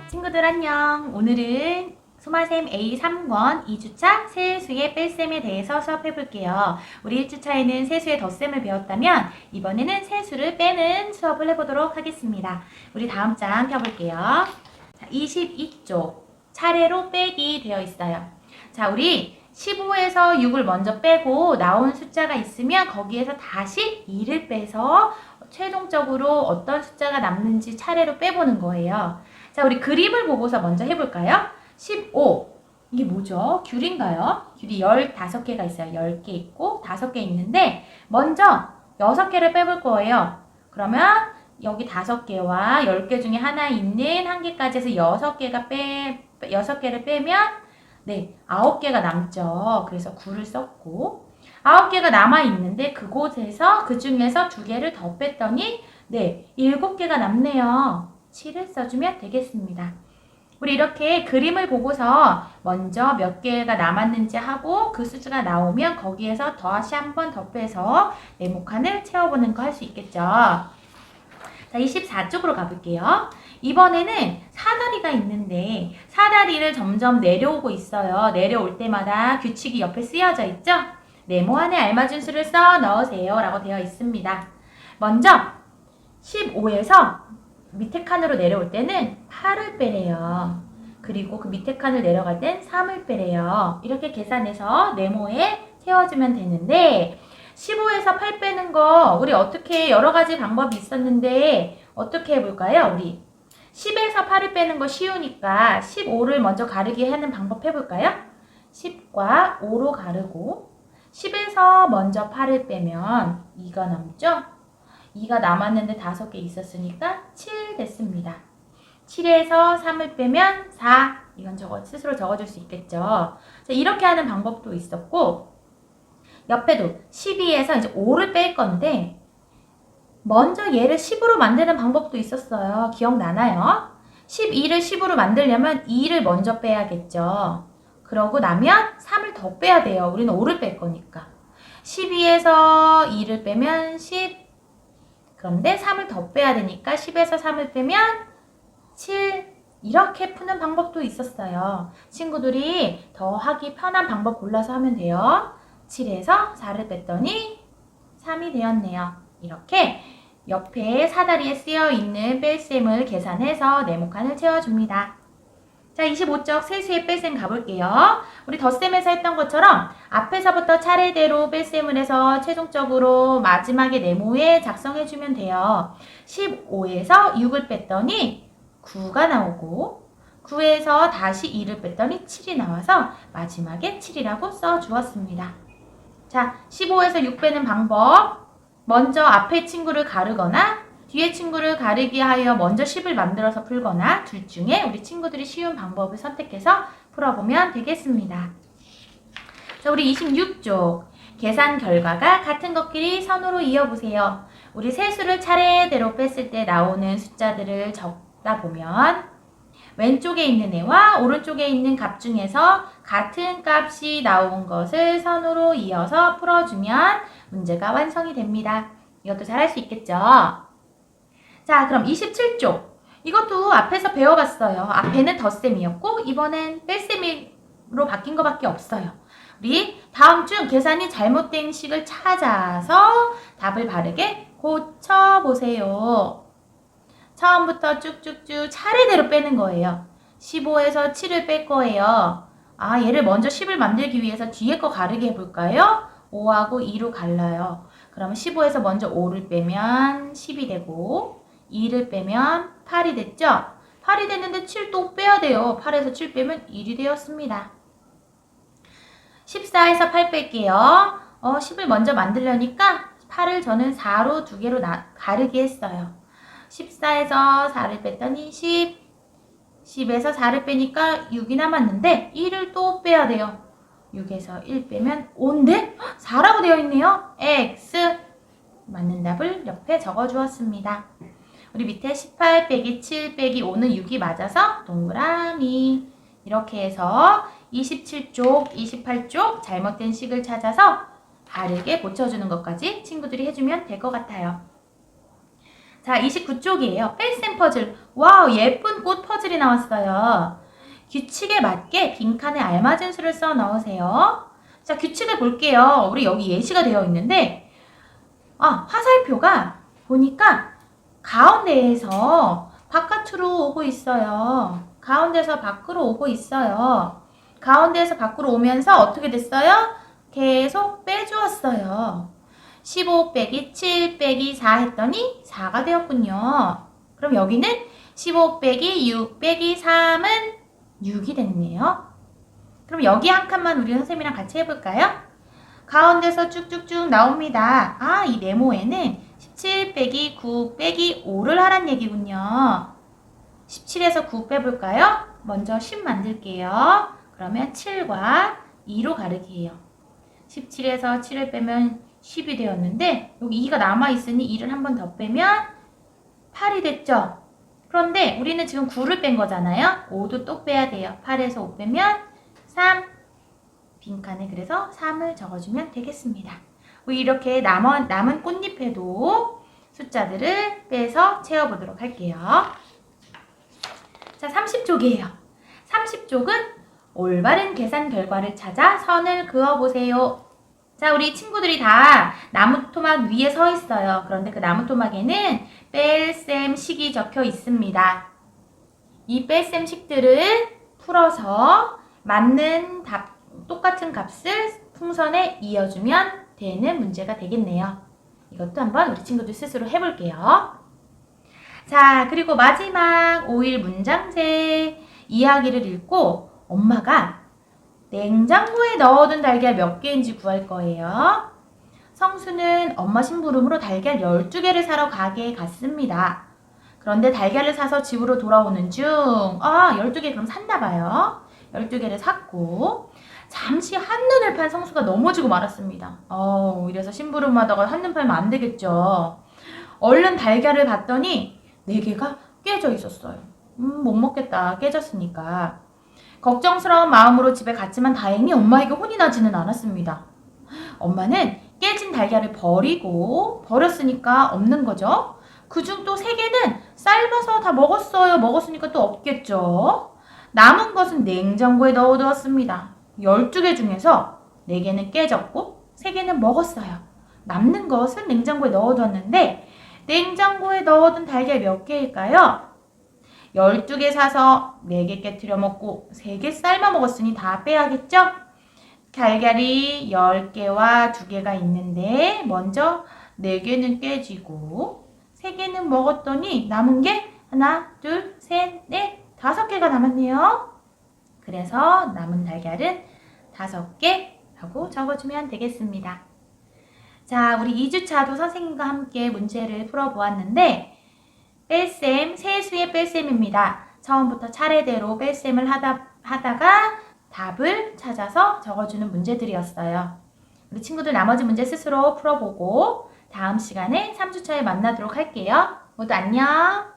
친구들 안녕. 오늘은 소마셈 A3권 2주차 세수의 뺄셈에 대해서 수업해 볼게요. 우리 1주차에는 세수의 덧셈을 배웠다면 이번에는 세수를 빼는 수업을 해보도록 하겠습니다. 우리 다음 장 펴볼게요. 자, 22쪽 차례로 빼기 되어 있어요. 자, 우리 15에서 6을 먼저 빼고 나온 숫자가 있으면 거기에서 다시 2를 빼서 최종적으로 어떤 숫자가 남는지 차례로 빼보는 거예요. 자, 우리 그림을 보고서 먼저 해볼까요? 15. 이게 뭐죠? 귤인가요? 귤이 15개가 있어요. 10개 있고 5개 있는데 먼저 6개를 빼볼 거예요. 그러면 여기 5개와 10개 중에 하나 있는 1개까지 해서 6개를 빼면 네, 9개가 남죠. 그래서 9를 썼고 9개가 남아있는데 그곳에서 그 중에서 2개를 더 뺐더니 네, 7개가 남네요. 7을 써주면 되겠습니다. 우리 이렇게 그림을 보고서 먼저 몇 개가 남았는지 하고 그 숫자가 나오면 거기에서 다시 한 번 더 빼서 네모칸을 채워보는 거 할 수 있겠죠. 자, 24쪽으로 가볼게요. 이번에는 사다리가 있는데 사다리를 점점 내려오고 있어요. 내려올 때마다 규칙이 옆에 쓰여져 있죠? 네모안에 알맞은 수를 써 넣으세요 라고 되어 있습니다. 먼저 15에서 밑에 칸으로 내려올 때는 8을 빼래요. 그리고 그 밑에 칸을 내려갈 땐 3을 빼래요. 이렇게 계산해서 네모에 채워주면 되는데 15에서 8 빼는 거 우리 어떻게 여러 가지 방법이 있었는데 어떻게 해볼까요? 우리 10에서 8을 빼는 거 쉬우니까 15를 먼저 가르기 하는 방법 해볼까요? 10과 5로 가르고 10에서 먼저 8을 빼면 2가 남죠? 2가 남았는데 5개 있었으니까 7 됐습니다. 7에서 3을 빼면 4. 이건 스스로 적어줄 수 있겠죠. 자, 이렇게 하는 방법도 있었고 옆에도 12에서 이제 5를 뺄 건데 먼저 얘를 10으로 만드는 방법도 있었어요. 기억나나요? 12를 10으로 만들려면 2를 먼저 빼야겠죠. 그러고 나면 3을 더 빼야 돼요. 우리는 5를 뺄 거니까. 12에서 2를 빼면 10. 그런데 3을 더 빼야 되니까 10에서 3을 빼면 7. 이렇게 푸는 방법도 있었어요. 친구들이 더 하기 편한 방법 골라서 하면 돼요. 7에서 4를 뺐더니 3이 되었네요. 이렇게 옆에 사다리에 쓰여있는 뺄셈을 계산해서 네모칸을 채워줍니다. 자, 25쪽 세수의 뺄셈 가볼게요. 우리 덧셈에서 했던 것처럼 앞에서부터 차례대로 뺄셈을 해서 최종적으로 마지막에 네모에 작성해주면 돼요. 15에서 6을 뺐더니 9가 나오고 9에서 다시 2를 뺐더니 7이 나와서 마지막에 7이라고 써주었습니다. 자, 15에서 6 빼는 방법. 먼저 앞에 친구를 가르거나 뒤에 친구를 가르기 하여 먼저 10을 만들어서 풀거나 둘 중에 우리 친구들이 쉬운 방법을 선택해서 풀어보면 되겠습니다. 자, 우리 26쪽 계산 결과가 같은 것끼리 선으로 이어보세요. 우리 세수를 차례대로 뺐을 때 나오는 숫자들을 적다 보면 왼쪽에 있는 애와 오른쪽에 있는 값 중에서 같은 값이 나온 것을 선으로 이어서 풀어주면 문제가 완성이 됩니다. 이것도 잘 할 수 있겠죠? 자, 그럼 27쪽. 이것도 앞에서 배워봤어요. 앞에는 덧셈이었고 이번엔 뺄셈으로 바뀐 것밖에 없어요. 우리 다음 중 계산이 잘못된 식을 찾아서 답을 바르게 고쳐보세요. 처음부터 쭉쭉쭉 차례대로 빼는 거예요. 15에서 7을 뺄 거예요. 아, 얘를 먼저 10을 만들기 위해서 뒤에 거 가르게 해볼까요? 5하고 2로 갈라요. 그러면 15에서 먼저 5를 빼면 10이 되고 2를 빼면 8이 됐죠? 8이 됐는데 7 또 빼야 돼요. 8에서 7 빼면 1이 되었습니다. 14에서 8 뺄게요. 10을 먼저 만들려니까 8을 저는 4로 2개로 가르기 했어요. 14에서 4를 뺐더니 10. 10에서 4를 빼니까 6이 남았는데 1을 또 빼야 돼요. 6에서 1 빼면 5인데 4라고 되어 있네요. X. 맞는 답을 옆에 적어주었습니다. 우리 밑에 18 빼기 7 빼기 5는 6이 맞아서 동그라미. 이렇게 해서 27쪽, 28쪽 잘못된 식을 찾아서 바르게 붙여주는 것까지 친구들이 해주면 될 것 같아요. 자, 29쪽이에요. 뺄셈 퍼즐. 와우, 예쁜 꽃 퍼즐이 나왔어요. 규칙에 맞게 빈칸에 알맞은 수를 써 넣으세요. 자, 규칙을 볼게요. 우리 여기 예시가 되어 있는데, 화살표가 보니까 가운데에서 바깥으로 오고 있어요. 가운데서 밖으로 오고 있어요. 가운데에서 밖으로 오면서 어떻게 됐어요? 계속 빼주었어요. 15 빼기 7 빼기 4 했더니 4가 되었군요. 그럼 여기는 15 빼기 6 빼기 3은 6이 됐네요. 그럼 여기 한 칸만 우리 선생님이랑 같이 해볼까요? 가운데서 쭉쭉쭉 나옵니다. 이 네모에는 17 빼기 9 빼기 5를 하란 얘기군요. 17에서 9 빼볼까요? 먼저 10 만들게요. 그러면 7과 2로 가르기해요. 17에서 7을 빼면 10이 되었는데 여기 2가 남아있으니 2를 한 번 더 빼면 8이 됐죠? 그런데 우리는 지금 9를 뺀 거잖아요. 5도 또 빼야 돼요. 8에서 5 빼면 3. 빈칸에 그래서 3을 적어주면 되겠습니다. 우리 이렇게 남은 꽃잎에도 숫자들을 빼서 채워보도록 할게요. 자, 30쪽이에요. 30쪽은 올바른 계산 결과를 찾아 선을 그어보세요. 자, 우리 친구들이 다 나무 토막 위에 서 있어요. 그런데 그 나무 토막에는 뺄셈 식이 적혀 있습니다. 이 뺄셈 식들을 풀어서 맞는 똑같은 값을 풍선에 이어주면 되는 문제가 되겠네요. 이것도 한번 우리 친구들 스스로 해볼게요. 자, 그리고 마지막 5일 문장제 이야기를 읽고 엄마가 냉장고에 넣어둔 달걀 몇 개인지 구할 거예요. 성수는 엄마 심부름으로 달걀 12개를 사러 가게에 갔습니다. 그런데 달걀을 사서 집으로 돌아오는 중 12개 그럼 샀나 봐요. 12개를 샀고 잠시 한눈을 판 성수가 넘어지고 말았습니다. 이래서 심부름하다가 한눈 팔면 안 되겠죠. 얼른 달걀을 봤더니 4개가 깨져 있었어요. 못 먹겠다. 깨졌으니까. 걱정스러운 마음으로 집에 갔지만 다행히 엄마에게 혼이 나지는 않았습니다. 엄마는 깨진 달걀을 버렸으니까 없는 거죠. 그중 또 3개는 삶아서 다 먹었어요. 먹었으니까 또 없겠죠. 남은 것은 냉장고에 넣어두었습니다. 12개 중에서 4개는 깨졌고 3개는 먹었어요. 남는 것은 냉장고에 넣어두었는데 냉장고에 넣어둔 달걀 몇 개일까요? 12개 사서 4개 깨트려 먹고 3개 삶아 먹었으니 다 빼야겠죠? 달걀이 10개와 2개가 있는데 먼저 4개는 깨지고 3개는 먹었더니 남은 게 하나, 둘, 셋, 넷, 5개가 남았네요. 그래서 남은 달걀은 5개라고 적어주면 되겠습니다. 자, 우리 2주차도 선생님과 함께 문제를 풀어보았는데 뺄셈, 세수의 뺄셈입니다. 처음부터 차례대로 뺄셈을 하다가 답을 찾아서 적어주는 문제들이었어요. 우리 친구들 나머지 문제 스스로 풀어보고 다음 시간에 3주차에 만나도록 할게요. 모두 안녕!